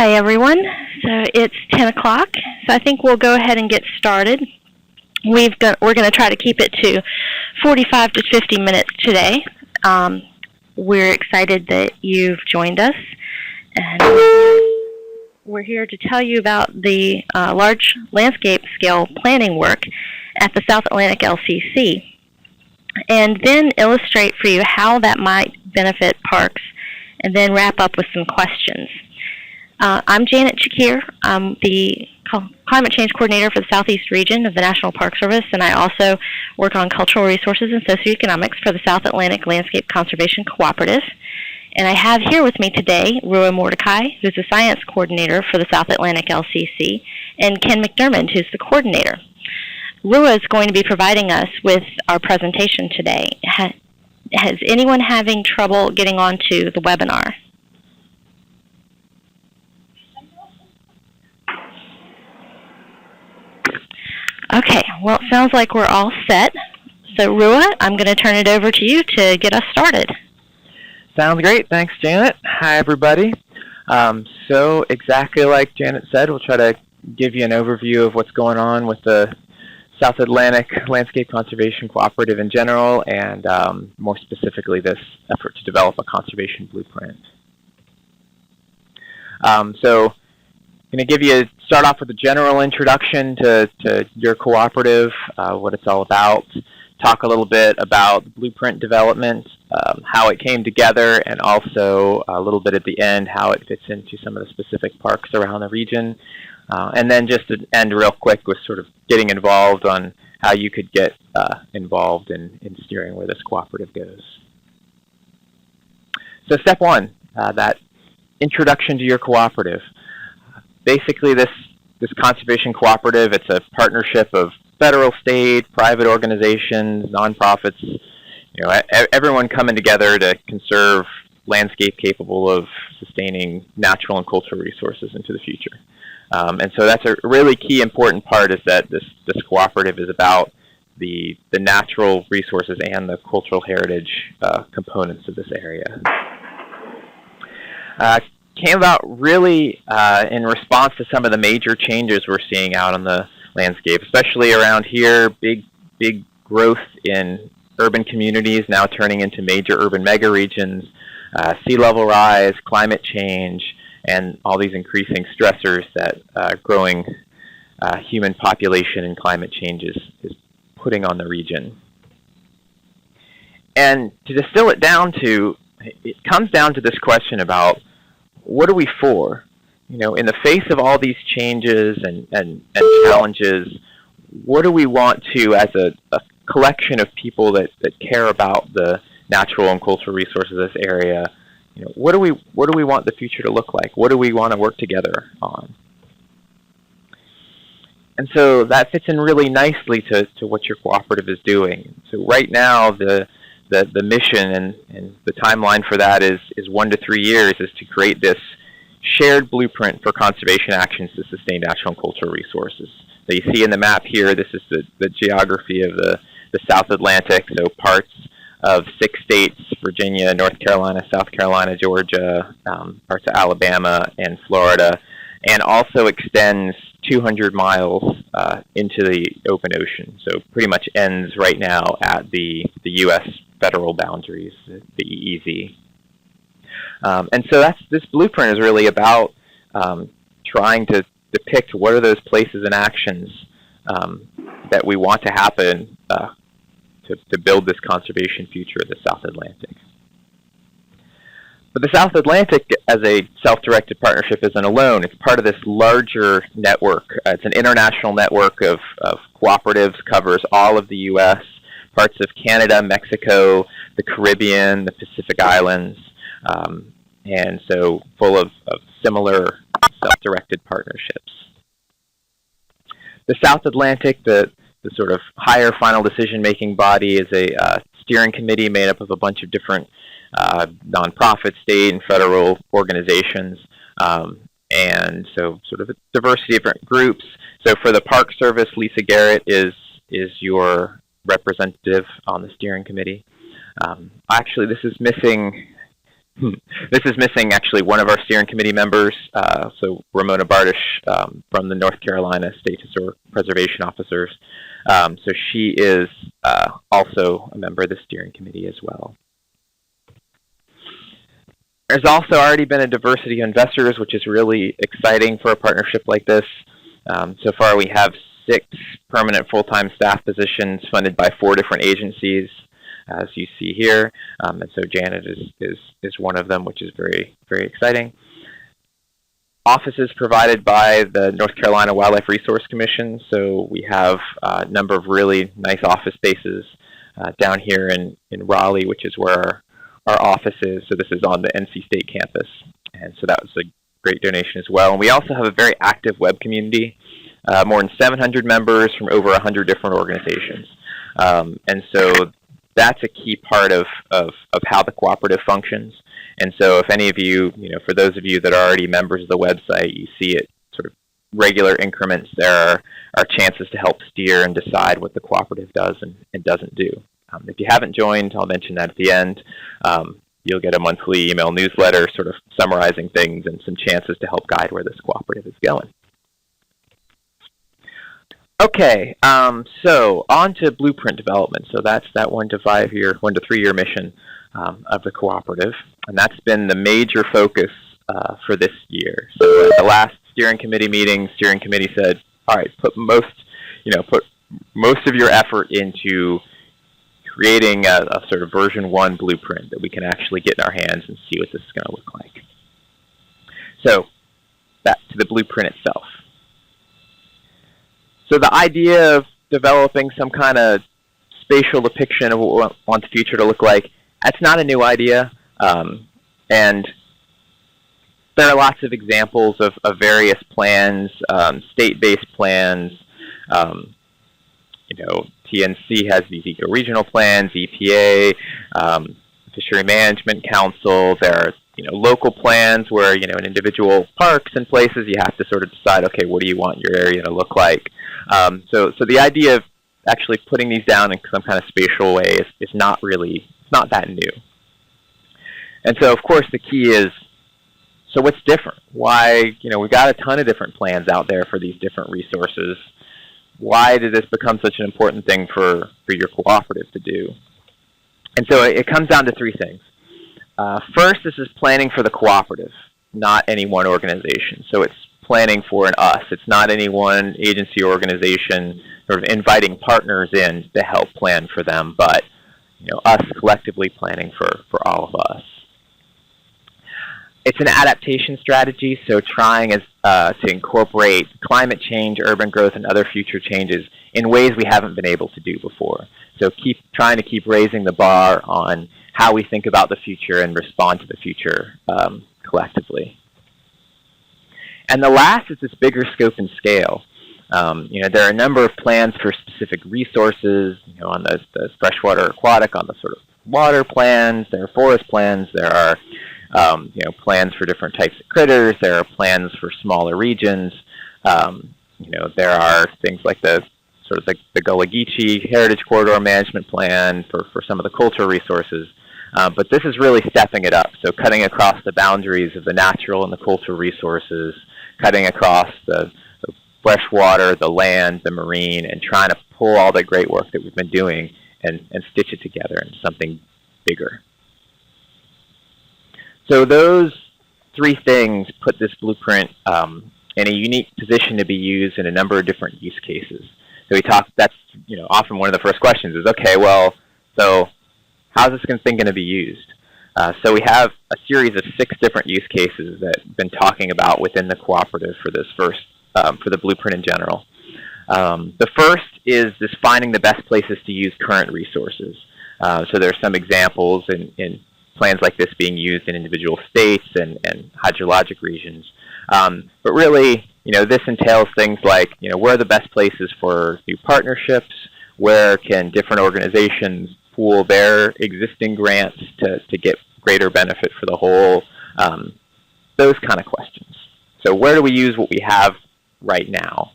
Hi, everyone. So it's 10 o'clock, so I think we'll go ahead and get started. We're going to try to keep it to 45 to 50 minutes today. We're excited that you've joined us, and we're here to tell you about the large landscape scale planning work at the South Atlantic LCC, and then illustrate for you how that might benefit parks, and then wrap up with some questions. I'm Janet Cakir. I'm the Climate Change Coordinator for the Southeast region of the National Park Service, and I also work on cultural resources and socioeconomics for the South Atlantic Landscape Conservation Cooperative. And I have here with me today Rua Mordecai, who's the Science Coordinator for the South Atlantic LCC, and Ken McDermott, who's the Coordinator. Rua is going to be providing us with our presentation today. Has anyone having trouble getting onto the webinar? Okay, well, it sounds like we're all set. So, Rua, I'm going to turn it over to you to get us started. Sounds great. Thanks, Janet. Hi, everybody. So, exactly like Janet said, we'll try to give you an overview of what's going on with the South Atlantic Landscape Conservation Cooperative in general, and more specifically, this effort to develop a conservation blueprint. So, I'm going to start off with a general introduction to your cooperative, what it's all about, talk a little bit about the blueprint development, how it came together, and also a little bit at the end how it fits into some of the specific parks around the region. And then just to end real quick with sort of getting involved on how you could get involved in steering where this cooperative goes. So step one, that introduction to your cooperative. Basically, this conservation cooperative, it's a partnership of federal, state, private organizations, nonprofits, everyone coming together to conserve landscape capable of sustaining natural and cultural resources into the future. And so that's a really key important part, is that this cooperative is about the natural resources and the cultural heritage components of this area. Came about really in response to some of the major changes we're seeing out on the landscape, especially around here, big growth in urban communities now turning into major urban megaregions, sea level rise, climate change, and all these increasing stressors that growing human population and climate change is putting on the region. And to distill it down to, it comes down to this question about, what are we for? In the face of all these changes and challenges, what do we want to, as a collection of people that care about the natural and cultural resources of this area, what do we want the future to look like? What do we want to work together on? And so that fits in really nicely to what your cooperative is doing. So right now, the mission and the timeline for that is 1 to 3 years, is to create this shared blueprint for conservation actions to sustain natural and cultural resources. So you see in the map here, this is the geography of the South Atlantic, so parts of 6 states, Virginia, North Carolina, South Carolina, Georgia, parts of Alabama, and Florida, and also extends 200 miles into the open ocean. So pretty much ends right now at the U.S. federal boundaries, the EEZ. And so this blueprint is really about trying to depict what are those places and actions that we want to happen to build this conservation future of the South Atlantic. But the South Atlantic, as a self-directed partnership, isn't alone. It's part of this larger network. It's an international network of cooperatives, covers all of the U.S., parts of Canada, Mexico, the Caribbean, the Pacific Islands, and so full of similar self-directed partnerships. The South Atlantic, the sort of higher final decision-making body, is a steering committee made up of a bunch of different nonprofit, state, and federal organizations, and so sort of a diversity of different groups. So for the Park Service, Lisa Garrett is your representative on the steering committee. Actually, this is missing This is missing actually one of our steering committee members, so Ramona Bardish from the North Carolina State Historic Preservation Officers. So she is also a member of the steering committee as well. There's also already been a diversity of investors, which is really exciting for a partnership like this. So far we have 6 permanent full-time staff positions funded by 4 different agencies, as you see here. And so Janet is one of them, which is very, very exciting. Offices provided by the North Carolina Wildlife Resource Commission. So we have a number of really nice office spaces down here in Raleigh, which is where our office is. So this is on the NC State campus. And so that was a great donation as well. And we also have a very active web community, more than 700 members from over 100 different organizations. And so that's a key part of how the cooperative functions. And so if any of you, for those of you that are already members of the website, you see it sort of regular increments, there are chances to help steer and decide what the cooperative does and doesn't do. If you haven't joined, I'll mention that at the end. You'll get a monthly email newsletter sort of summarizing things and some chances to help guide where this cooperative is going. Okay, so on to blueprint development. So that's that 1 to 3 year mission of the cooperative, and that's been the major focus for this year. So at the last steering committee meeting, steering committee said, all right, put most of your effort into creating a sort of version 1 blueprint that we can actually get in our hands and see what this is going to look like. So back to the blueprint itself. So the idea of developing some kind of spatial depiction of what we want the future to look like, that's not a new idea. And there are lots of examples of various plans, state-based plans. TNC has these eco-regional plans, EPA, Fishery Management Council. There are local plans where in individual parks and places you have to sort of decide, okay, what do you want your area to look like? So the idea of actually putting these down in some kind of spatial way is not that new. And so of course the key is, so what's different? Why, we've got a ton of different plans out there for these different resources. Why did this become such an important thing for your cooperative to do? And so it comes down to 3 things. First, this is planning for the cooperative, not any one organization. So it's planning for an us. It's not any one agency or organization sort of inviting partners in to help plan for them, but us collectively planning for all of us. It's an adaptation strategy, so trying to incorporate climate change, urban growth, and other future changes in ways we haven't been able to do before. So trying to keep raising the bar on how we think about the future and respond to the future collectively. And the last is this bigger scope and scale. There are a number of plans for specific resources, on the freshwater aquatic, on the sort of water plans, there are forest plans, there are plans for different types of critters, there are plans for smaller regions, there are things like the Gullah Geechee Heritage Corridor Management Plan for some of the cultural resources. But this is really stepping it up, so cutting across the boundaries of the natural and the cultural resources, cutting across the freshwater, the land, the marine, and trying to pull all the great work that we've been doing and stitch it together into something bigger. So those 3 things put this blueprint in a unique position to be used in a number of different use cases. So that's often one of the first questions is, okay, well, so how's this thing going to be used? So we have a series of 6 different use cases that we've been talking about within the cooperative for this first, for the blueprint in general. The first is this finding the best places to use current resources. So there are some examples in plans like this being used in individual states and hydrologic regions. But really, this entails things like, where are the best places for new partnerships? Where can different organizations pool their existing grants to get greater benefit for the whole? Those kind of questions. So where do we use what we have right now?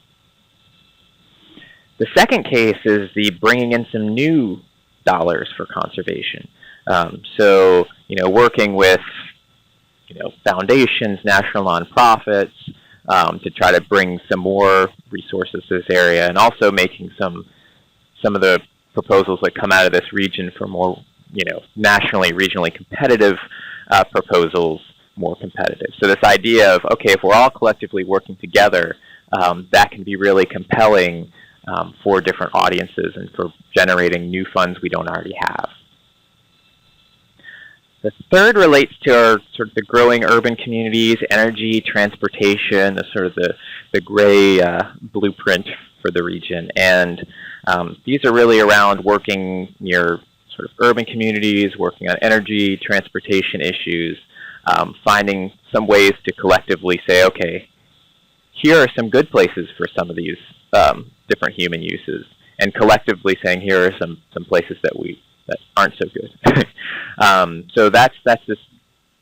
The second case is the bringing in some new dollars for conservation. So, working with foundations, national nonprofits, to try to bring some more resources to this area, and also making some of the proposals that come out of this region for more, nationally, regionally competitive proposals more competitive. So this idea of, okay, if we're all collectively working together, that can be really compelling for different audiences and for generating new funds we don't already have. The third relates to our sort of the growing urban communities, energy, transportation, the gray blueprint for the region. And these are really around working near sort of urban communities, working on energy, transportation issues, finding some ways to collectively say, okay, here are some good places for some of these different human uses, and collectively saying here are some places that aren't so good. So that's this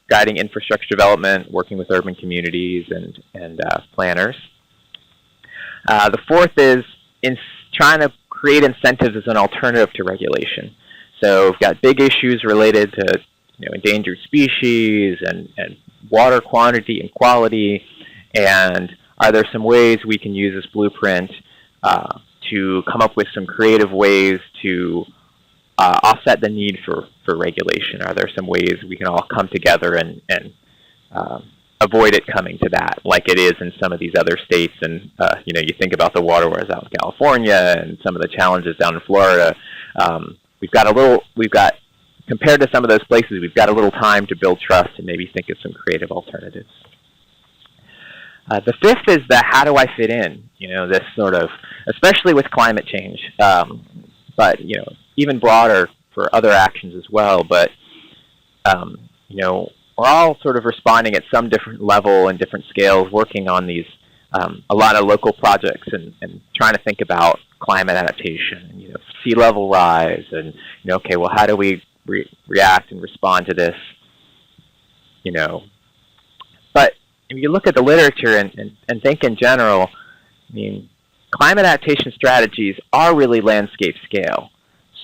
guiding infrastructure development, working with urban communities and planners. The fourth is in trying to create incentives as an alternative to regulation. So we've got big issues related to endangered species and water quantity and quality, and are there some ways we can use this blueprint to come up with some creative ways to offset the need for regulation? Are there some ways we can all come together and avoid it coming to that, like it is in some of these other states? And you think about the water wars out in California and some of the challenges down in Florida. Compared to some of those places, we've got a little time to build trust and maybe think of some creative alternatives. The fifth is the how do I fit in? This sort of, especially with climate change, but even broader for other actions as well. But we're all sort of responding at some different level and different scales, working on these a lot of local projects and trying to think about climate adaptation, sea level rise, and okay, well, how do we react and respond to this? But if you look at the literature and think in general, climate adaptation strategies are really landscape scale.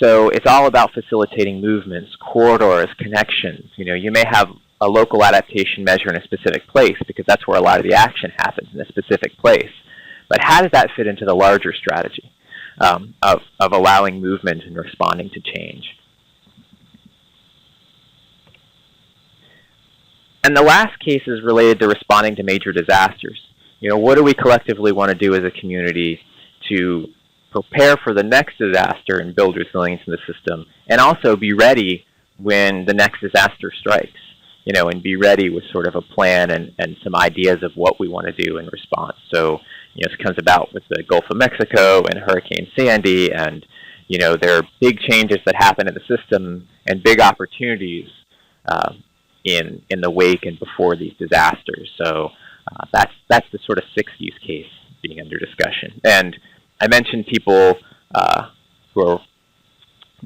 So it's all about facilitating movements, corridors, connections. You may have a local adaptation measure in a specific place because that's where a lot of the action happens, in a specific place. But how does that fit into the larger strategy of allowing movement and responding to change? And the last case is related to responding to major disasters. What do we collectively want to do as a community to prepare for the next disaster and build resilience in the system, and also be ready when the next disaster strikes, and be ready with sort of a plan and some ideas of what we want to do in response. So, this comes about with the Gulf of Mexico and Hurricane Sandy, and, there are big changes that happen in the system and big opportunities in the wake and before these disasters. So that's the sort of sixth use case being under discussion. And I mentioned people who are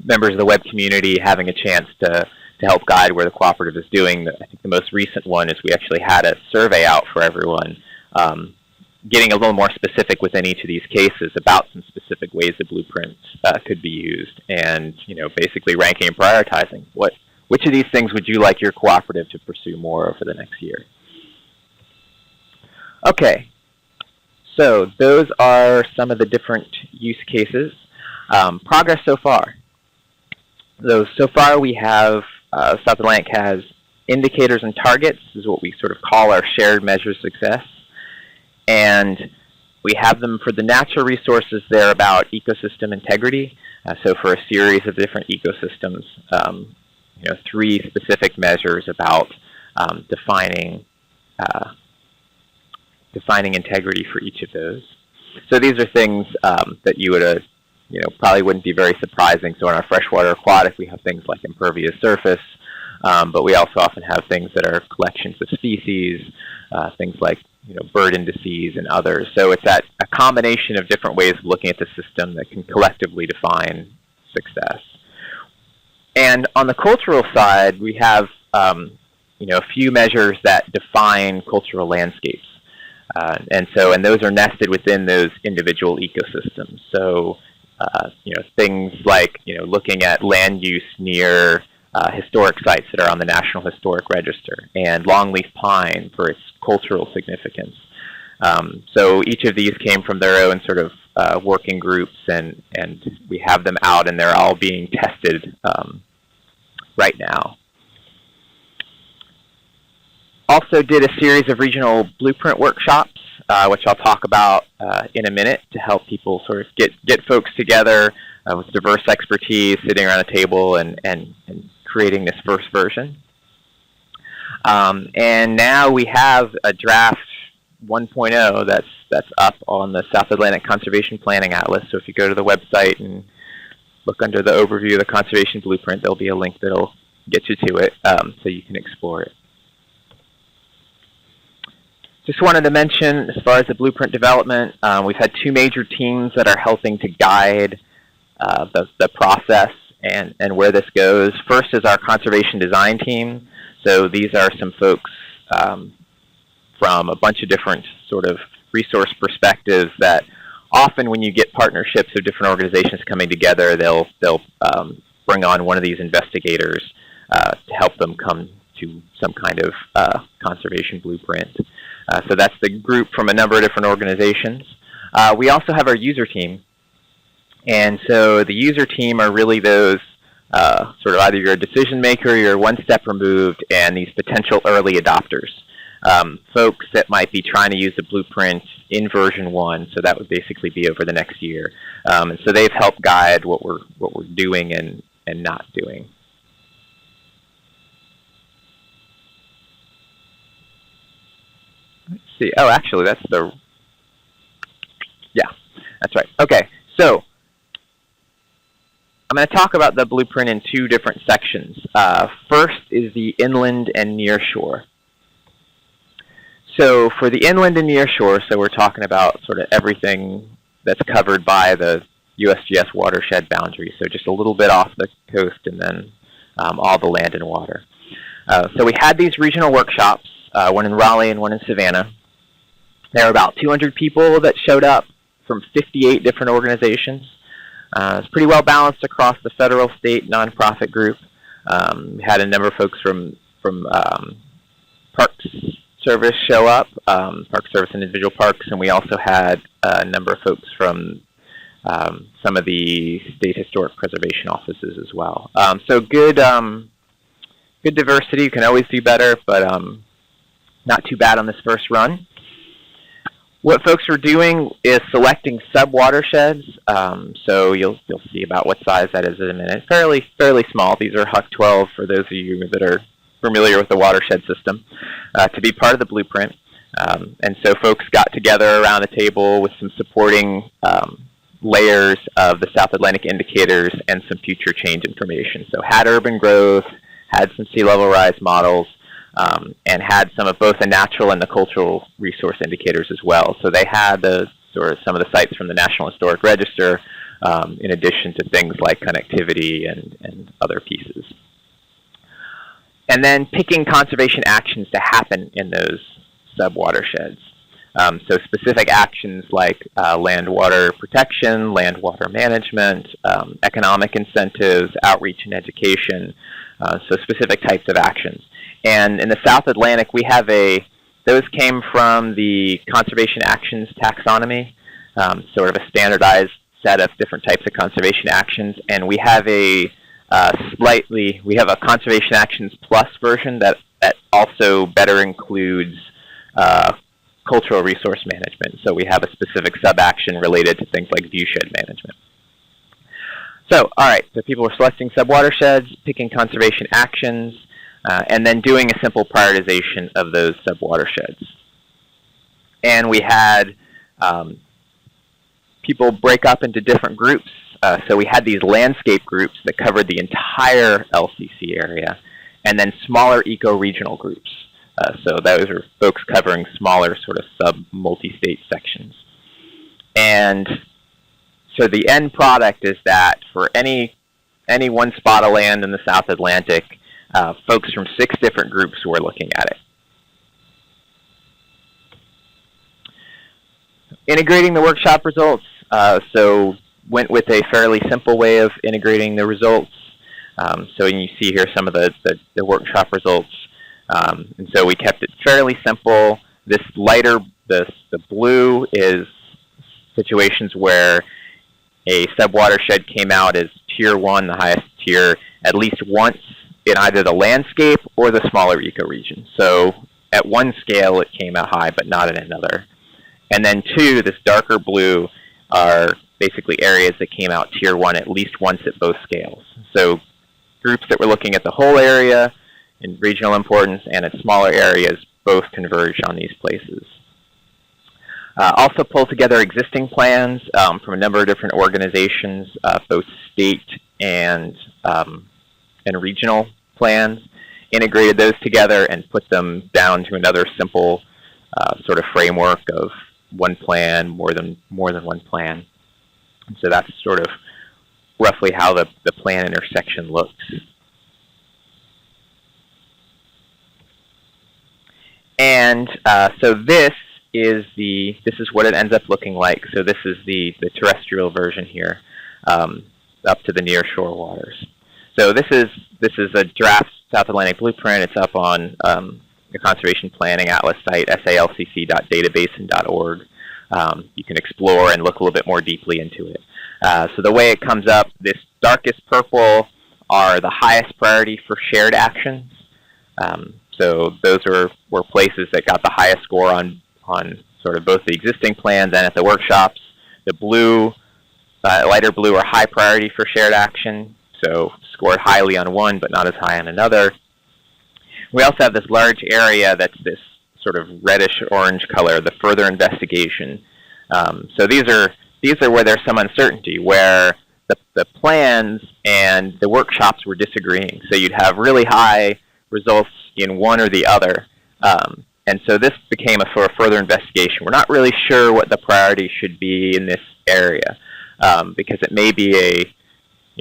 members of the web community having a chance to help guide where the cooperative is doing. I think the most recent one is we actually had a survey out for everyone, getting a little more specific within each of these cases about some specific ways the blueprints could be used, and basically ranking and prioritizing which of these things would you like your cooperative to pursue more over the next year? Okay, so those are some of the different use cases. Progress so far. So far we have, South Atlantic has indicators and targets. This is what we sort of call our shared measures of success. And we have them for the natural resources. They're about ecosystem integrity. So for a series of different ecosystems, 3 specific measures about defining integrity for each of those. So these are things that you would, probably wouldn't be very surprising. So in our freshwater aquatic, we have things like impervious surface, but we also often have things that are collections of species, things like bird indices and others. So it's that a combination of different ways of looking at the system that can collectively define success. And on the cultural side, we have a few measures that define cultural landscapes. And those are nested within those individual ecosystems. So, things like, looking at land use near historic sites that are on the National Historic Register, and longleaf pine for its cultural significance. So each of these came from their own sort of working groups, and we have them out, and they're all being tested right now. Also did a series of regional blueprint workshops, which I'll talk about in a minute, to help people sort of get folks together with diverse expertise, sitting around a table and creating this first version. And now we have a draft 1.0 that's up on the South Atlantic Conservation Planning Atlas. So if you go to the website and look under the overview of the Conservation Blueprint, there'll be a link that'll get you to it so you can explore it. Just wanted to mention, as far as the blueprint development, we've had two major teams that are helping to guide the process and where this goes. First is our conservation design team. So these are some folks from a bunch of different sort of resource perspectives that often when you get partnerships of different organizations coming together, they'll bring on one of these investigators to help them come to some kind of conservation blueprint. So that's the group from a number of different organizations. We also have our user team. And so the user team are really those sort of either you're a decision maker, or you're one step removed, and these potential early adopters. Folks that might be trying to use the blueprint in version 1, so that would basically be over the next year. And so they've helped guide what we're doing and not doing. Let's see. Oh, actually, that's right. Okay, so I'm going to talk about the blueprint in two different sections. First is the inland and nearshore. So for the inland and nearshore, so we're talking about sort of everything that's covered by the USGS watershed boundary, so just a little bit off the coast and then all the land and water. So we had these regional workshops, one in Raleigh and one in Savannah. There were about 200 people that showed up from 58 different organizations. It's pretty well balanced across the federal, state, nonprofit group. We had a number of folks from Parks Service show up, Park Service and individual parks, and we also had a number of folks from some of the state historic preservation offices as well. So good diversity. You can always do better, but not too bad on this first run. What folks are doing is selecting sub-watersheds. So you'll see about what size that is in a minute. Fairly small. These are Huck 12 for those of you that are familiar with the watershed system, to be part of the blueprint. And so folks got together around a table with some supporting layers of the South Atlantic indicators and some future change information. So had urban growth, had some sea level rise models, and had some of both the natural and the cultural resource indicators as well. So they had some of the sites from the National Historic Register, in addition to things like connectivity and other pieces. And then picking conservation actions to happen in those sub-watersheds. So specific actions like land water protection, land water management, economic incentives, outreach and education, so specific types of actions. And in the South Atlantic, we have those came from the Conservation Actions Taxonomy, sort of a standardized set of different types of conservation actions. And we have a Conservation Actions Plus version that also better includes cultural resource management. So we have a specific sub-action related to things like viewshed management. So, all right, so people were selecting sub-watersheds, picking conservation actions, and then doing a simple prioritization of those sub-watersheds. And we had people break up into different groups. So we had these landscape groups that covered the entire LCC area, and then smaller eco-regional groups. So those are folks covering smaller sort of sub-multi-state sections. And so the end product is that for any one spot of land in the South Atlantic, folks from 6 different groups were looking at it. Integrating the workshop results. So went with a fairly simple way of integrating the results. So you see here some of the workshop results. And so we kept it fairly simple. This lighter, the blue is situations where a subwatershed came out as Tier 1, the highest tier, at least once in either the landscape or the smaller ecoregion. So at one scale it came out high, but not in another. And then 2, this darker blue, are basically areas that came out Tier 1 at least once at both scales. So groups that were looking at the whole area in regional importance and at smaller areas both converge on these places. Also pull together existing plans from a number of different organizations, both state and regional plans, integrated those together and put them down to another simple sort of framework of one plan, more than one plan. And so that's sort of roughly how the plan intersection looks. And so this is what it ends up looking like. So this is the terrestrial version here, up to the near shore waters. So this is a draft South Atlantic blueprint. It's up on the Conservation Planning Atlas site, salcc.databasin.org. You can explore and look a little bit more deeply into it. So the way it comes up, this darkest purple are the highest priority for shared actions. So those were places that got the highest score on sort of both the existing plans and at the workshops. The blue, lighter blue, are high priority for shared action, so scored highly on one but not as high on another. We also have this large area that's this sort of reddish-orange color, the further investigation. So these are where there's some uncertainty, where the plans and the workshops were disagreeing. So you'd have really high results in one or the other. And so this became a sort of further investigation. We're not really sure what the priority should be in this area, because it may be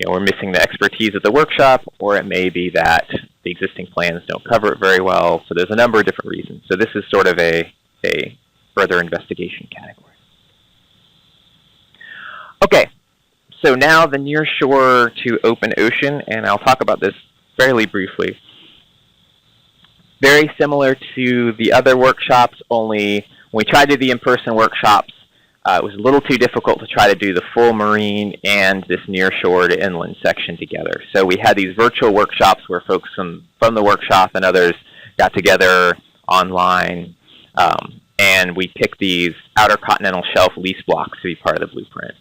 we're missing the expertise at the workshop, or it may be that the existing plans don't cover it very well. So there's a number of different reasons. So this is sort of a further investigation category. Okay, so now the near shore to open ocean, and I'll talk about this fairly briefly. Very similar to the other workshops, only when we tried to do the in-person workshops, it was a little too difficult to try to do the full marine and this near shore to inland section together. So we had these virtual workshops where folks from the workshop and others got together online, and we picked these outer continental shelf lease blocks to be part of the blueprint,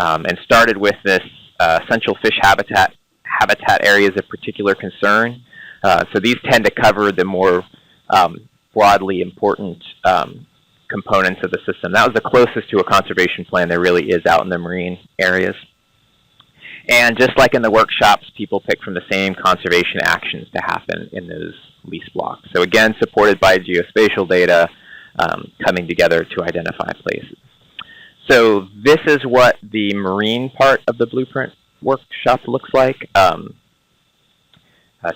and started with this essential fish habitat areas of particular concern. So these tend to cover the more broadly important components of the system. That was the closest to a conservation plan there really is out in the marine areas. And just like in the workshops, people pick from the same conservation actions to happen in those lease blocks. So again, supported by geospatial data coming together to identify places. So this is what the marine part of the blueprint workshop looks like.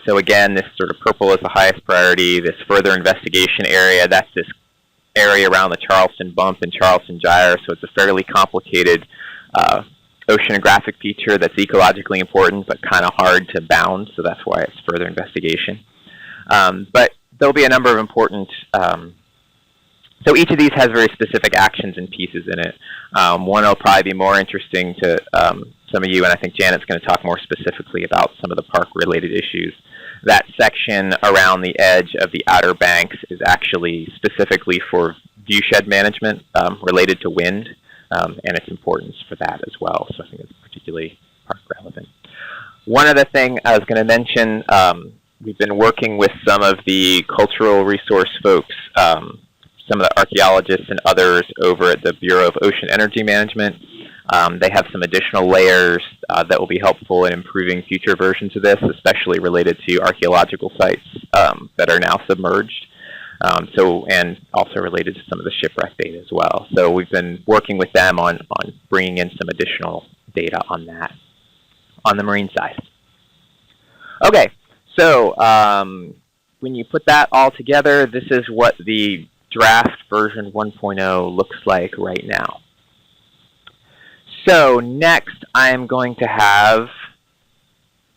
So again, this sort of purple is the highest priority. This further investigation area, that's this area around the Charleston Bump and Charleston Gyre. So it's a fairly complicated oceanographic feature that's ecologically important but kind of hard to bound. So that's why it's further investigation. But there'll be a number of important. So each of these has very specific actions and pieces in it. One will probably be more interesting to some of you, and I think Janet's going to talk more specifically about some of the park-related issues. That section around the edge of the Outer Banks is actually specifically for viewshed management related to wind and its importance for that as well. So I think it's particularly park relevant. One other thing I was going to mention, we've been working with some of the cultural resource folks, some of the archaeologists and others over at the Bureau of Ocean Energy Management. They have some additional layers that will be helpful in improving future versions of this, especially related to archaeological sites that are now submerged, and also related to some of the shipwreck data as well. So we've been working with them on bringing in some additional data on that, on the marine side. Okay, so when you put that all together, this is what the draft version 1.0 looks like right now. So next, I'm going to have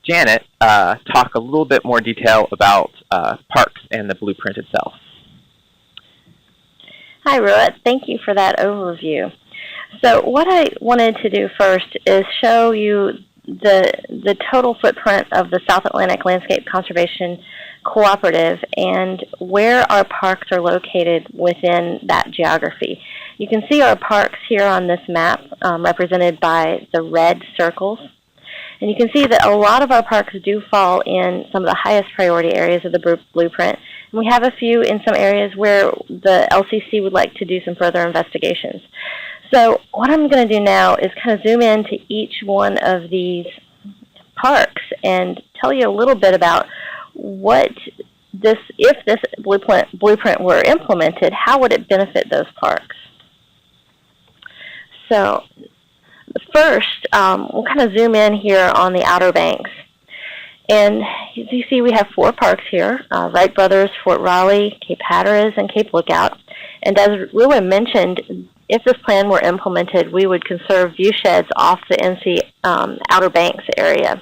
Janet talk a little bit more detail about parks and the blueprint itself. Hi, Ruat. Thank you for that overview. So what I wanted to do first is show you the total footprint of the South Atlantic Landscape Conservation Cooperative and where our parks are located within that geography. You can see our parks here on this map represented by the red circles. And you can see that a lot of our parks do fall in some of the highest priority areas of the blueprint. And we have a few in some areas where the LCC would like to do some further investigations. So what I'm going to do now is kind of zoom in to each one of these parks and tell you a little bit about what if this blueprint were implemented, how would it benefit those parks? So first, we'll kind of zoom in here on the Outer Banks. And as you see, we have 4 parks here, Wright Brothers, Fort Raleigh, Cape Hatteras, and Cape Lookout. And as Ruin mentioned, if this plan were implemented, we would conserve view sheds off the NC Outer Banks area.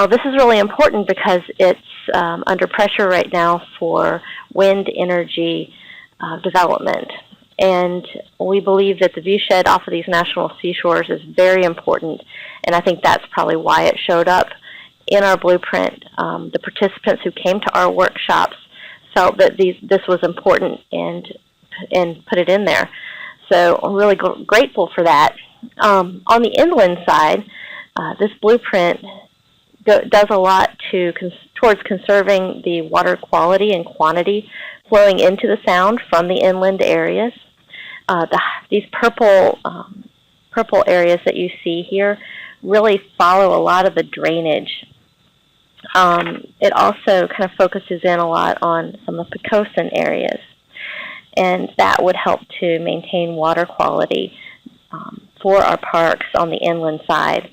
This is really important because it's under pressure right now for wind energy development. And we believe that the view shed off of these national seashores is very important, and I think that's probably why it showed up in our blueprint. The participants who came to our workshops felt that this was important and put it in there. So I'm really grateful for that. On the inland side, this blueprint does a lot towards conserving the water quality and quantity flowing into the sound from the inland areas. These purple areas that you see here really follow a lot of the drainage. It also kind of focuses in a lot on some of the coastal areas, and that would help to maintain water quality for our parks on the inland side.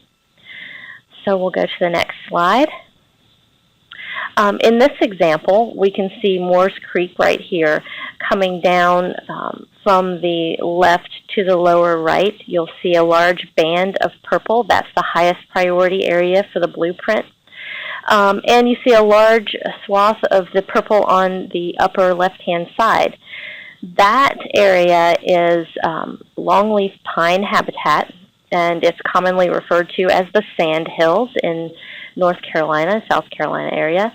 So we'll go to the next slide. In this example, we can see Moores Creek right here coming down from the left to the lower right. You'll see a large band of purple. That's the highest priority area for the blueprint. And you see a large swath of the purple on the upper left-hand side. That area is longleaf pine habitat, and it's commonly referred to as the Sand Hills in North Carolina, South Carolina area.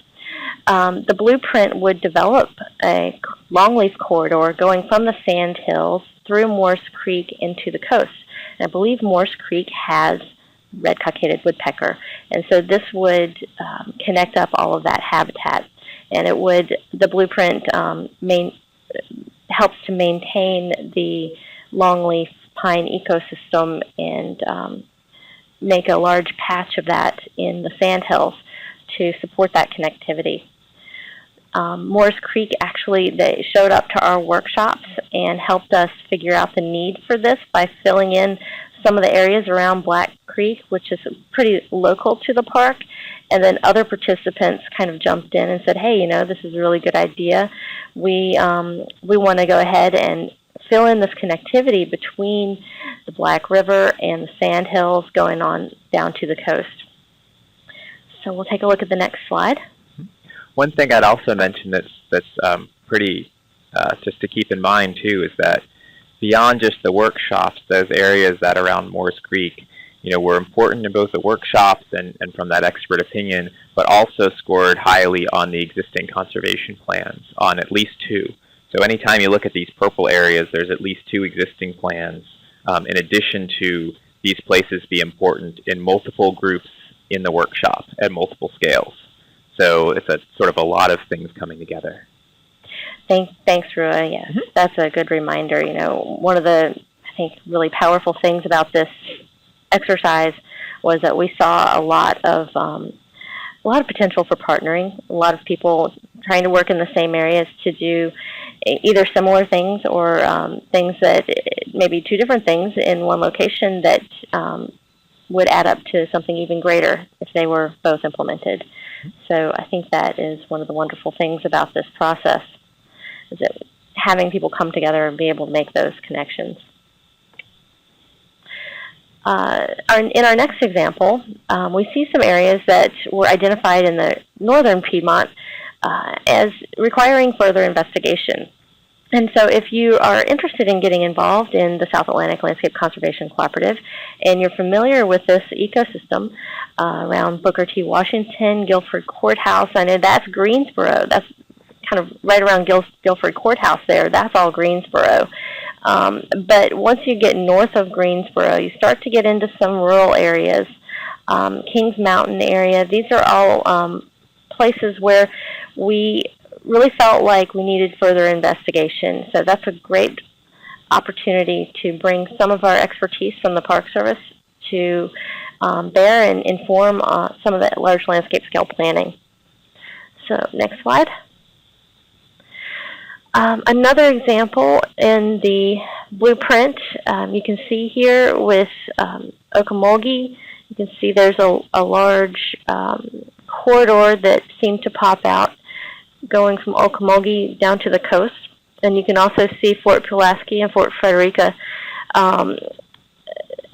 The blueprint would develop a longleaf corridor going from the Sand Hills through Moores Creek into the coast. And I believe Moores Creek has red-cockaded woodpecker, and so this would connect up all of that habitat. And the blueprint helps to maintain the longleaf pine ecosystem and make a large patch of that in the Sandhills to support that connectivity. Moores Creek actually, they showed up to our workshops and helped us figure out the need for this by filling in some of the areas around Black Creek, which is pretty local to the park. And then other participants kind of jumped in and said, hey, this is a really good idea. We want to go ahead and fill in this connectivity between the Black River and the Sandhills going on down to the coast. So we'll take a look at the next slide. One thing I'd also mention that's pretty just to keep in mind too is that beyond just the workshops, those areas that are around Moores Creek, were important in both the workshops and from that expert opinion, but also scored highly on the existing conservation plans, on at least 2. So anytime you look at these purple areas, there's at least 2 existing plans, in addition to these places be important in multiple groups in the workshop at multiple scales. So it's a sort of a lot of things coming together. Thanks, Rua. Yes, That's a good reminder. One of the, I think, really powerful things about this exercise was that we saw a lot of potential for partnering. A lot of people trying to work in the same areas to do either similar things or things that maybe 2 different things in one location that would add up to something even greater if they were both implemented. So I think that is one of the wonderful things about this process, is that having people come together and be able to make those connections. In our next example, we see some areas that were identified in the northern Piedmont as requiring further investigation. And so if you are interested in getting involved in the South Atlantic Landscape Conservation Cooperative and you're familiar with this ecosystem around Booker T. Washington, Guilford Courthouse, I know that's Greensboro. That's kind of right around Guilford Courthouse there. That's all Greensboro. But once you get north of Greensboro, you start to get into some rural areas, Kings Mountain area. These are all places where we really felt like we needed further investigation. So that's a great opportunity to bring some of our expertise from the Park Service to bear and inform some of the large landscape scale planning. So next slide. Another example in the blueprint, you can see here with Okmulgee, you can see there's a large corridor that seemed to pop out going from Okmulgee down to the coast. And you can also see Fort Pulaski and Fort Frederica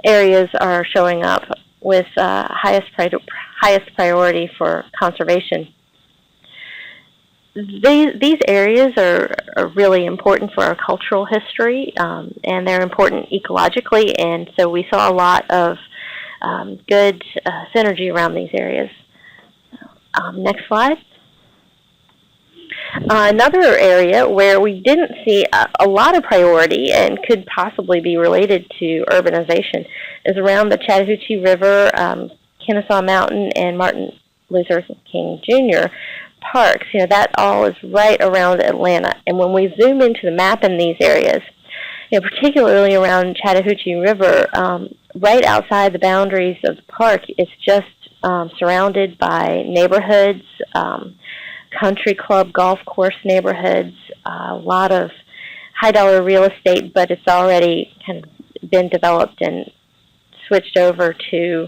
areas are showing up with highest priority for conservation. These areas are really important for our cultural history, and they're important ecologically, and so we saw a lot of good synergy around these areas. Next slide. Another area where we didn't see a lot of priority and could possibly be related to urbanization is around the Chattahoochee River, Kennesaw Mountain, and Martin Luther King Jr. parks. You know, that all is right around Atlanta. And when we zoom into the map in these areas, you know, particularly around Chattahoochee River, right outside the boundaries of the park, it's just surrounded by neighborhoods, country club, golf course neighborhoods, a lot of high-dollar real estate, but it's already kind of been developed and switched over to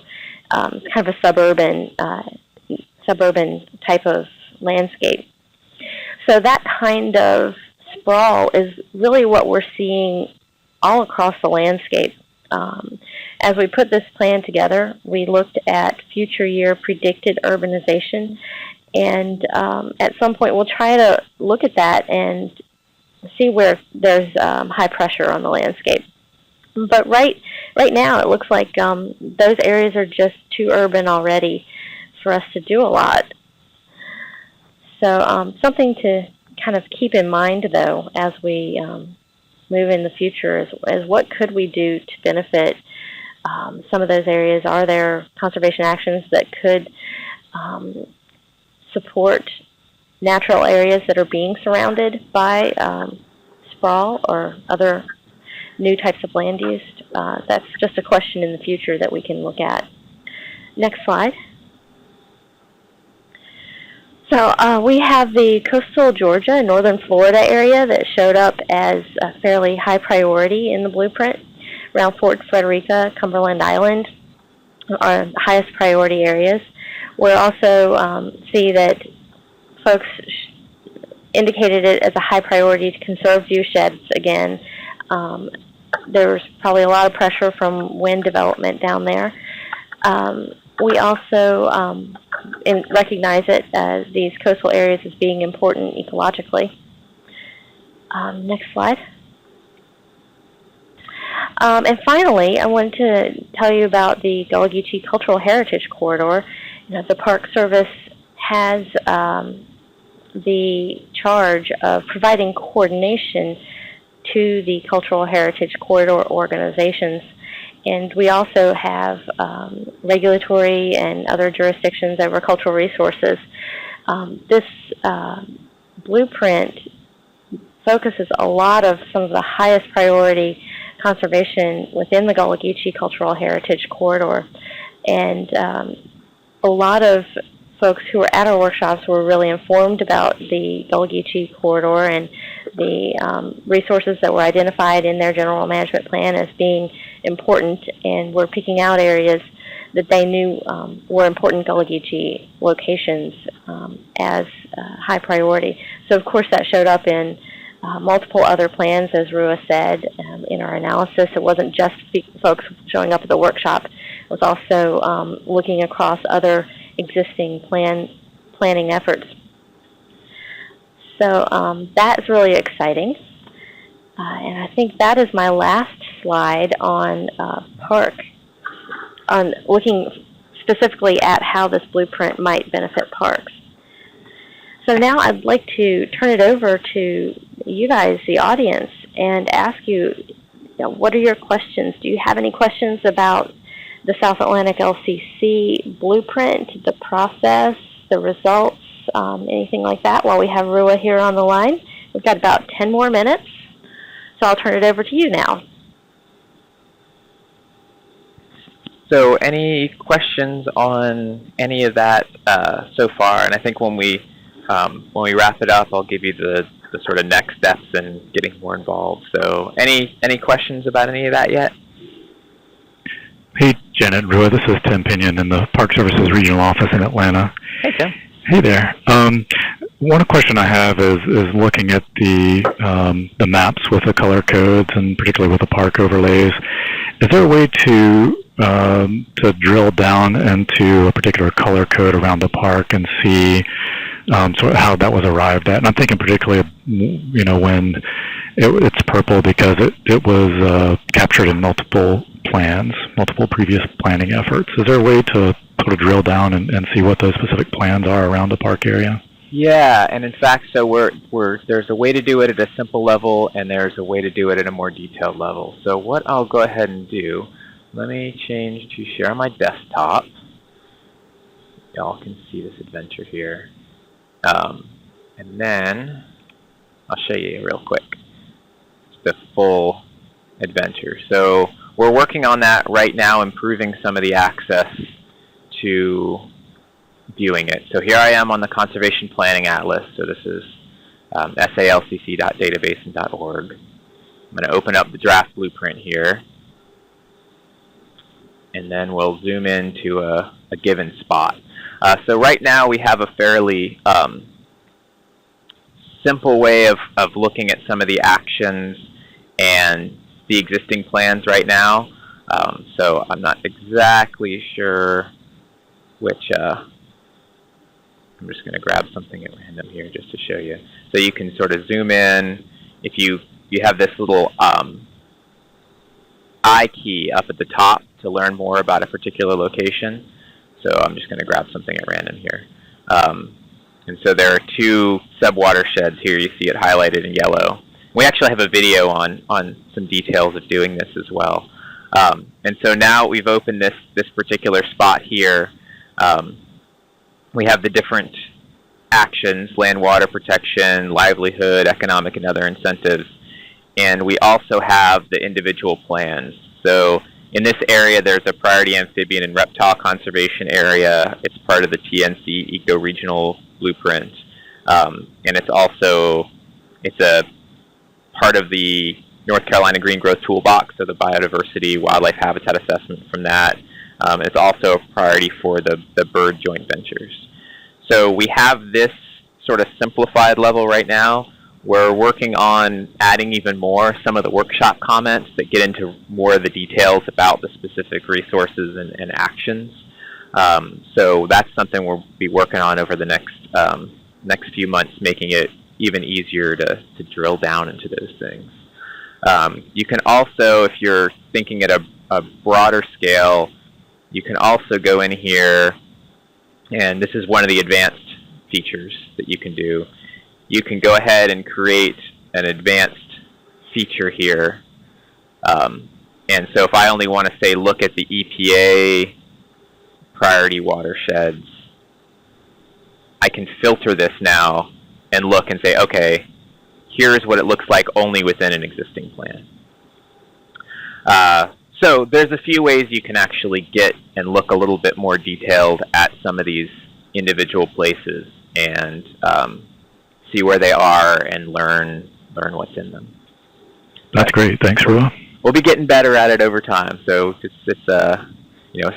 kind of a suburban type of landscape. So that kind of sprawl is really what we're seeing all across the landscape. As we put this plan together, we looked at future year predicted urbanization, and at some point we'll try to look at that and see where there's high pressure on the landscape. But right now it looks like those areas are just too urban already for us to do a lot. So something to kind of keep in mind, though, as we move in the future is what could we do to benefit some of those areas? Are there conservation actions that could support natural areas that are being surrounded by sprawl or other new types of land use? That's just a question in the future that we can look at. Next slide. So we have the coastal Georgia and northern Florida area that showed up as a fairly high priority in the blueprint. Around Fort Frederica, Cumberland Island are the highest priority areas. We also see that folks indicated it as a high priority to conserve view sheds again. There's probably a lot of pressure from wind development down there. We also recognize it as these coastal areas as being important ecologically. Next slide. And finally, I wanted to tell you about the Gullah Geechee Cultural Heritage Corridor. You know, the Park Service has the charge of providing coordination to the Cultural Heritage Corridor organizations. And we also have regulatory and other jurisdictions over cultural resources. This blueprint focuses a lot of some of the highest priority conservation within the Gullah Geechee Cultural Heritage Corridor. And a lot of folks who were at our workshops were really informed about the Gullah Geechee Corridor and the resources that were identified in their general management plan as being important, and were picking out areas that they knew were important Gullah Geechee locations as high priority. So of course that showed up in multiple other plans, as Rua said, in our analysis. It wasn't just folks showing up at the workshop. It was also looking across other existing planning efforts. So that's really exciting. And I think that is my last slide on park, on looking specifically at how this blueprint might benefit parks. So now I'd like to turn it over to you guys, the audience, and ask you, what are your questions? Do you have any questions about the South Atlantic LCC blueprint, the process, the results, anything like that, while we have Rua here on the line? We've got about 10 more minutes, so I'll turn it over to you now. So any questions on any of that so far? And I think when we wrap it up, I'll give you the sort of next steps in getting more involved. So any questions about any of that yet? Hey, Janet, Rua, this is Tim Pinion in the Park Services Regional Office in Atlanta. Hey, Tim. Hey there. One question I have is looking at the maps with the color codes and particularly with the park overlays. Is there a way to drill down into a particular color code around the park and see sort of how that was arrived at? And I'm thinking particularly, when it's purple because it was captured in multiple plans, multiple previous planning efforts. Is there a way to sort of drill down and see what those specific plans are around the park area? Yeah, and in fact, so there's a way to do it at a simple level, and there's a way to do it at a more detailed level. So what I'll go ahead and do, let me change to share on my desktop. Y'all can see this adventure here. And then I'll show you real quick the full adventure. So we're working on that right now, improving some of the access to viewing it. So here I am on the Conservation Planning Atlas. So this is salcc.databasin.org. I'm going to open up the draft blueprint here. And then we'll zoom into a given spot. So right now we have a fairly simple way of looking at some of the actions and the existing plans right now. So I'm not exactly sure which, I'm just going to grab something at random here just to show you. So you can sort of zoom in. If you have this little I key up at the top to learn more about a particular location. So I'm just going to grab something at random here. And so there are two subwatersheds here. You see it highlighted in yellow. We actually have a video on some details of doing this as well. And so now we've opened this particular spot here. We have the different actions: land, water protection, livelihood, economic and other incentives. And we also have the individual plans. So in this area, there's a priority amphibian and reptile conservation area. It's part of the TNC Eco-Regional Blueprint. And it's a part of the North Carolina Green Growth Toolbox, so the biodiversity, wildlife habitat assessment from that. It's also a priority for the bird joint ventures. So we have this sort of simplified level right now. We're working on adding even more, some of the workshop comments that get into more of the details about the specific resources and actions. So that's something we'll be working on over the next few months, making it even easier to drill down into those things. You can also, if you're thinking at a broader scale, you can also go in here, and this is one of the advanced features that you can do. You can go ahead and create an advanced feature here. And so if I only want to say look at the EPA priority watersheds, I can filter this now and look and say, okay, here's what it looks like only within an existing plan. So there's a few ways you can actually get and look a little bit more detailed at some of these individual places and see where they are and learn what's in them. That's great. Thanks, Rua. We'll be getting better at it over time, so it's a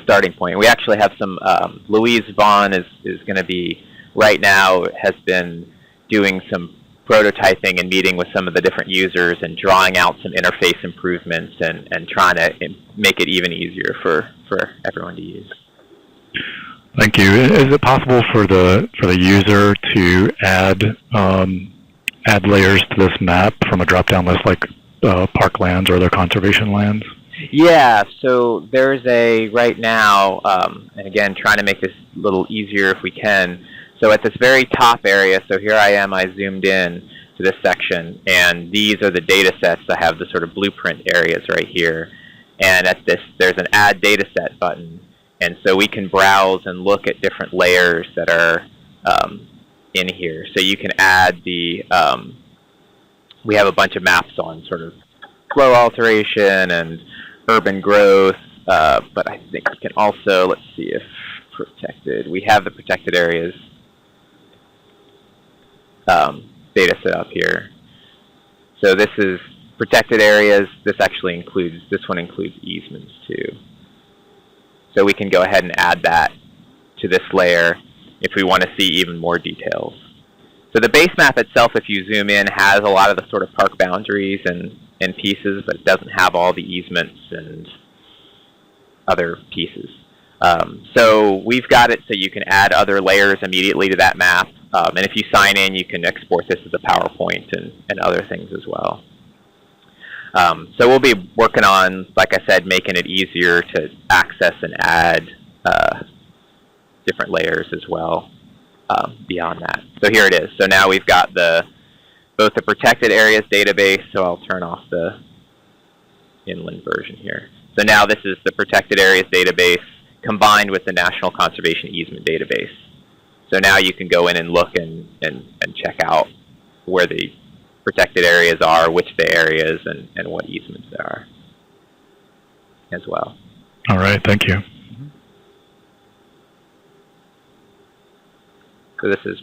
starting point. We actually have some. Louise Vaughn is going to be right now has been doing some prototyping and meeting with some of the different users and drawing out some interface improvements and trying to make it even easier for everyone to use. Thank you. Is it possible for the user to add layers to this map from a drop-down list, like park lands or other conservation lands? Yeah, so there's right now, and again, trying to make this a little easier if we can. So at this very top area, so here I zoomed in to this section, and these are the data sets that have the sort of blueprint areas right here. And at this, there's an Add Dataset button. And so we can browse and look at different layers that are in here. So you can add we have a bunch of maps on sort of flow alteration and urban growth, but I think we can also, let's see if protected, we have the protected areas data set up here. So this is protected areas. This one includes easements too. So we can go ahead and add that to this layer if we want to see even more details. So the base map itself, if you zoom in, has a lot of the sort of park boundaries and pieces, but it doesn't have all the easements and other pieces. So we've got it so you can add other layers immediately to that map. And if you sign in, you can export this as a PowerPoint and other things as well. So we'll be working on, like I said, making it easier to access and add different layers as well beyond that. So here it is. So now we've got both the protected areas database, so I'll turn off the inland version here. So now this is the protected areas database combined with the National Conservation Easement database. So now you can go in and look and check out where the protected areas are, which the areas, and what easements there are as well. All right, thank you. So this is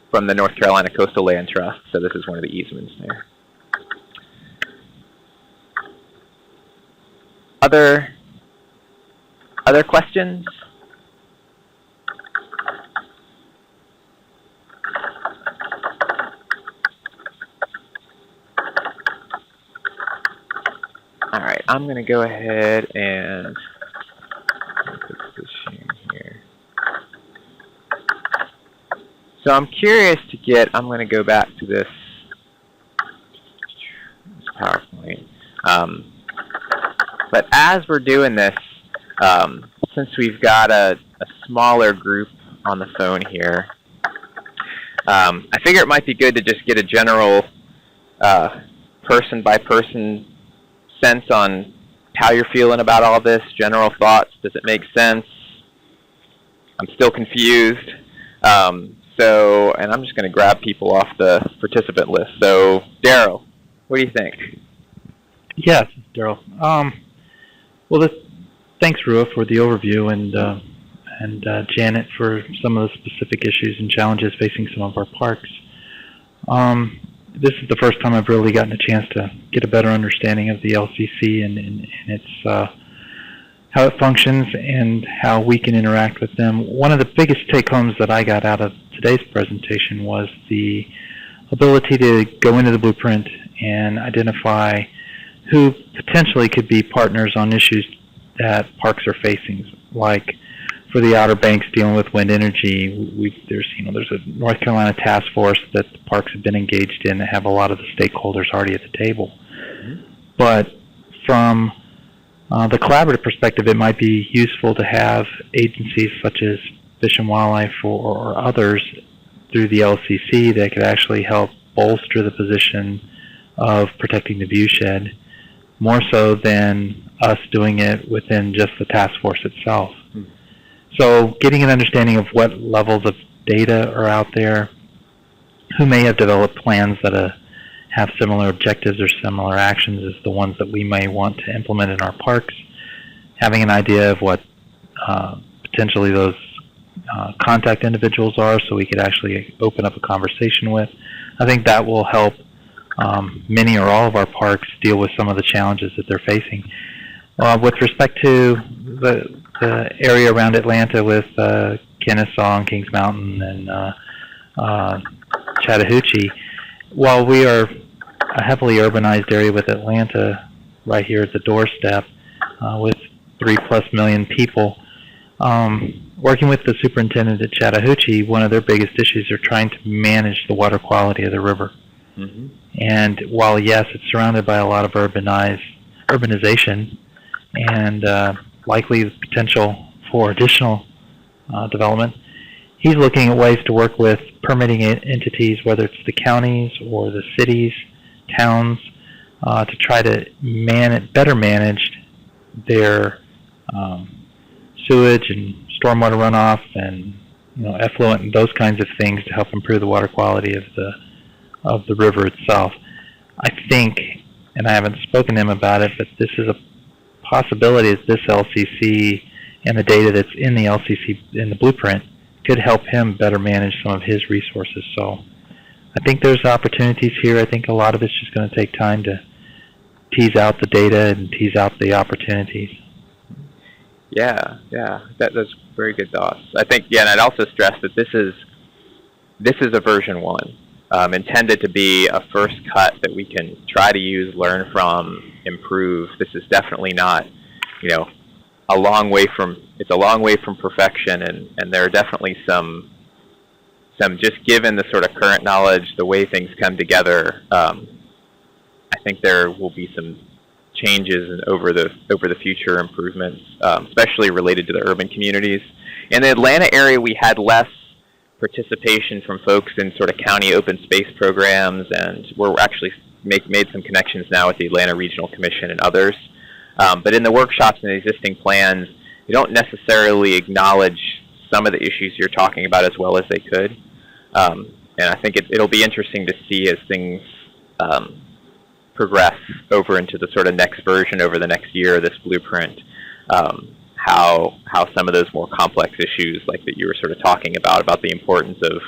from the North Carolina Coastal Land Trust, so this is one of the easements there. Other questions? All right, I'm going to go ahead and put this in here. So I'm curious I'm going to go back to this PowerPoint. But as we're doing this, since we've got a smaller group on the phone here, I figure it might be good to just get a general person-by-person sense on how you're feeling about all this, general thoughts. Does it make sense? I'm still confused. And I'm just going to grab people off the participant list. So, Daryl, what do you think? Yes, Daryl. Well, thanks, Rua, for the overview, and Janet for some of the specific issues and challenges facing some of our parks. This is the first time I've really gotten a chance to get a better understanding of the LCC and its how it functions and how we can interact with them. One of the biggest take-homes that I got out of today's presentation was the ability to go into the blueprint and identify who potentially could be partners on issues that parks are facing. Like for the Outer Banks dealing with wind energy, there's a North Carolina task force that the parks have been engaged in that have a lot of the stakeholders already at the table. Mm-hmm. But from the collaborative perspective, it might be useful to have agencies such as Fish and Wildlife or others through the LCC that could actually help bolster the position of protecting the viewshed, more so than us doing it within just the task force itself. Mm-hmm. So getting an understanding of what levels of data are out there, who may have developed plans that have similar objectives or similar actions as the ones that we may want to implement in our parks, having an idea of what potentially those contact individuals are so we could actually open up a conversation with. I think that will help many or all of our parks deal with some of the challenges that they're facing. With respect to the area around Atlanta with Kennesaw and Kings Mountain and Chattahoochee, while we are a heavily urbanized area with Atlanta right here at the doorstep, with 3+ million people, working with the superintendent at Chattahoochee, one of their biggest issues are trying to manage the water quality of the river. Mm-hmm. And while, yes, it's surrounded by a lot of urbanization and likely the potential for additional development, he's looking at ways to work with permitting entities, whether it's the counties or the cities, towns, to try to better manage their sewage and stormwater runoff and effluent and those kinds of things to help improve the water quality of the river itself. I think, and I haven't spoken to him about it, but this is a possibility that this LCC and the data that's in the LCC, in the blueprint, could help him better manage some of his resources. So I think there's opportunities here. I think a lot of it's just going to take time to tease out the data and tease out the opportunities. Yeah, that's very good thoughts. I think, and I'd also stress that this is a version 1, intended to be a first cut that we can try to use, learn from, improve. This is definitely not, a long way from perfection, and there are definitely some just given the sort of current knowledge, the way things come together, I think there will be some changes and over the future improvements, especially related to the urban communities. In the Atlanta area, we had less participation from folks in sort of county open space programs, and we're actually made some connections now with the Atlanta Regional Commission and others. But in the workshops and the existing plans, they don't necessarily acknowledge some of the issues you're talking about as well as they could. And I think it'll be interesting to see as things progress over into the sort of next version over the next year of this blueprint, how some of those more complex issues like that you were sort of talking about the importance of,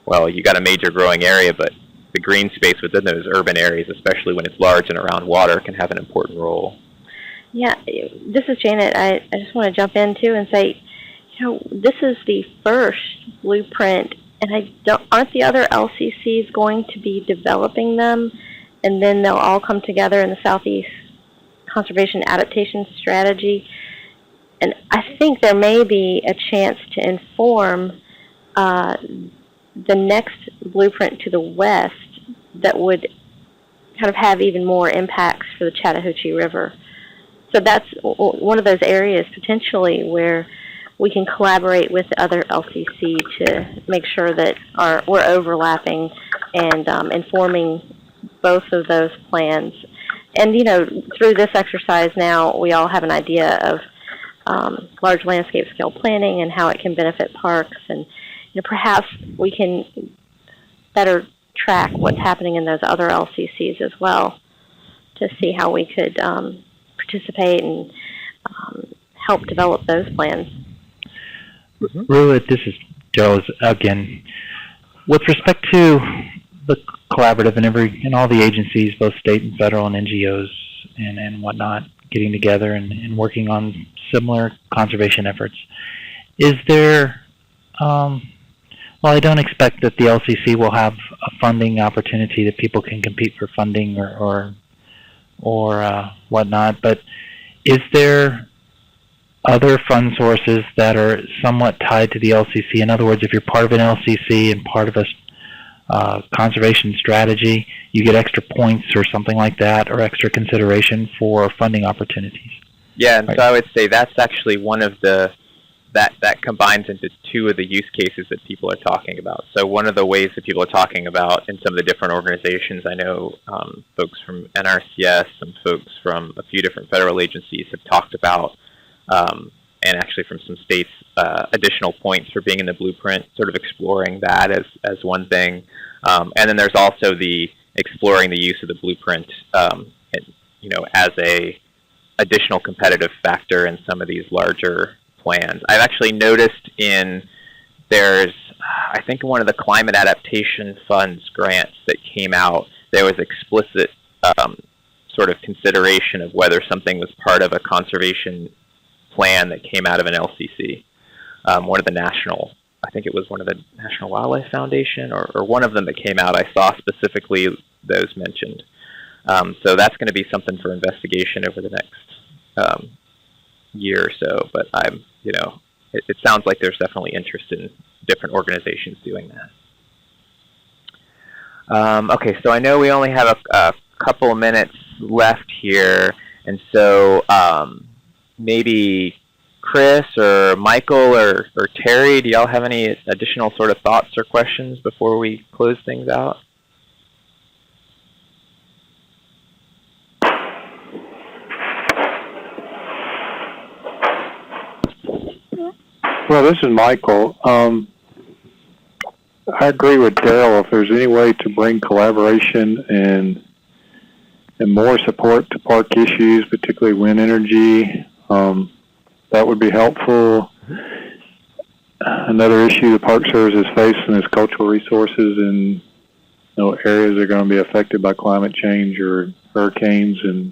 well, you got a major growing area, but the green space within those urban areas, especially when it's large and around water, can have an important role. Yeah, this is Janet. I just want to jump in too and say, this is the first blueprint, and aren't the other LCCs going to be developing them, and then they'll all come together in the Southeast Conservation Adaptation Strategy? And I think there may be a chance to inform the next blueprint to the west that would kind of have even more impacts for the Chattahoochee River. So that's one of those areas potentially where we can collaborate with the other LCC to make sure that we're overlapping and informing both of those plans. And, through this exercise now, we all have an idea of large landscape scale planning and how it can benefit parks. And perhaps we can better track what's happening in those other LCCs as well to see how we could participate and help develop those plans. Really, this is Joe again. With respect to the collaborative and all the agencies, both state and federal and NGOs and whatnot, getting together and working on similar conservation efforts, is there, well, I don't expect that the LCC will have a funding opportunity that people can compete for funding or whatnot, but is there other fund sources that are somewhat tied to the LCC? In other words, if you're part of an LCC and part of a conservation strategy, you get extra points or something like that, or extra consideration for funding opportunities. Yeah, and right. So I would say that's actually one of the that combines into two of the use cases that people are talking about. So one of the ways that people are talking about in some of the different organizations, I know folks from NRCS, some folks from a few different federal agencies have talked about, and actually from some states, additional points for being in the blueprint, sort of exploring that as one thing. And then there's also the exploring the use of the blueprint, as a additional competitive factor in some of these larger plans. I've actually noticed there's, I think one of the Climate Adaptation Fund's grants that came out, there was explicit sort of consideration of whether something was part of a conservation plan that came out of an LCC, one of the national I think it was one of the National Wildlife Foundation or one of them that came out. I saw specifically those mentioned. So that's going to be something for investigation over the next year or so. But it sounds like there's definitely interest in different organizations doing that. Okay, so I know we only have a couple of minutes left here, and so maybe Chris or Michael or Terry, do y'all have any additional sort of thoughts or questions before we close things out? Well, this is Michael. I agree with Daryl. If there's any way to bring collaboration and more support to park issues, particularly wind energy, that would be helpful. Another issue the Park Service is facing is cultural resources in areas that are going to be affected by climate change or hurricanes, and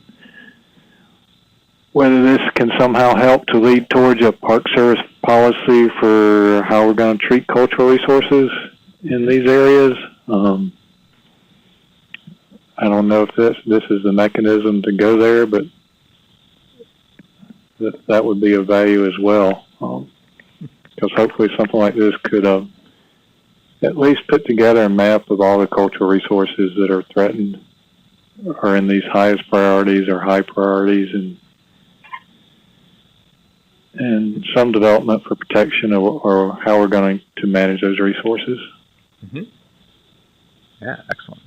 whether this can somehow help to lead towards a Park Service policy for how we're going to treat cultural resources in these areas. I don't know if this is the mechanism to go there, but that would be of value as well. Because hopefully something like this could at least put together a map of all the cultural resources that are threatened or in these highest priorities or high priorities, and some development for protection or how we're going to manage those resources. Mm-hmm. Yeah, excellent.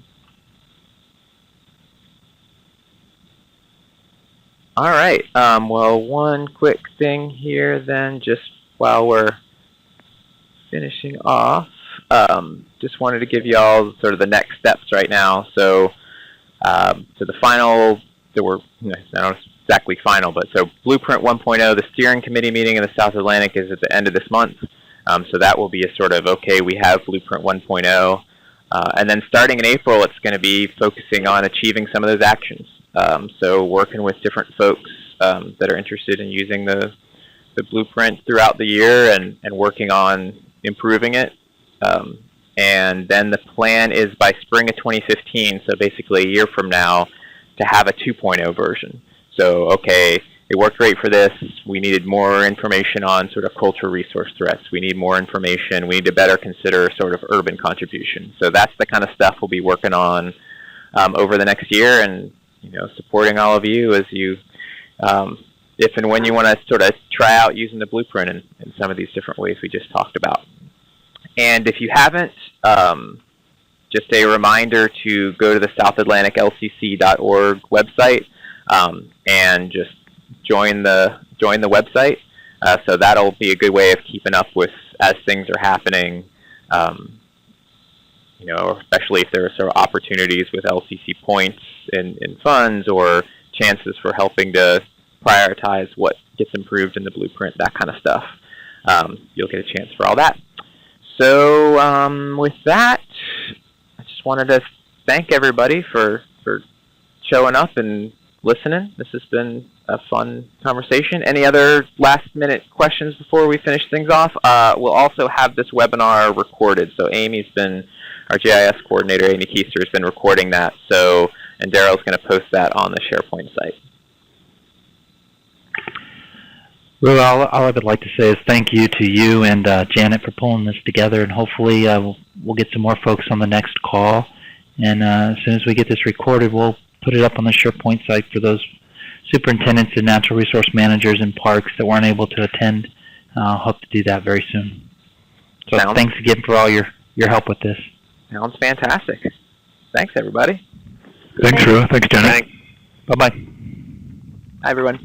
All right. Well, one quick thing here then, just while we're finishing off, just wanted to give you all sort of the next steps right now. So the final, not exactly final, but so Blueprint 1.0, the steering committee meeting in the South Atlantic is at the end of this month. So that will be a sort of, okay, we have Blueprint 1.0. And then starting in April, it's going to be focusing on achieving some of those actions. So working with different folks that are interested in using the blueprint throughout the year and working on improving it. And then the plan is by spring of 2015, so basically a year from now, to have a 2.0 version. So, okay, it worked great for this. We needed more information on sort of cultural resource threats. We need more information. We need to better consider sort of urban contribution. So that's the kind of stuff we'll be working on over the next year, and supporting all of you as you, if and when you want to sort of try out using the blueprint in some of these different ways we just talked about. And if you haven't, just a reminder to go to the southatlanticlcc.org website and just join the website. So that'll be a good way of keeping up with as things are happening. Especially if there are sort of opportunities with LCC points in funds or chances for helping to prioritize what gets improved in the blueprint, that kind of stuff. You'll get a chance for all that. So with that, I just wanted to thank everybody for showing up and listening. This has been a fun conversation. Any other last-minute questions before we finish things off? We'll also have this webinar recorded. So our GIS coordinator, Amy Keister, has been recording that. And Daryl's going to post that on the SharePoint site. Well, all I would like to say is thank you to you and Janet for pulling this together, and hopefully we'll get some more folks on the next call. And as soon as we get this recorded, we'll put it up on the SharePoint site for those superintendents and natural resource managers in parks that weren't able to attend. Hope to do that very soon. So thanks again for all your help with this. Sounds fantastic. Thanks, everybody. Thanks, Rua. Thanks, Janet. Thanks. Bye-bye. Hi, everyone.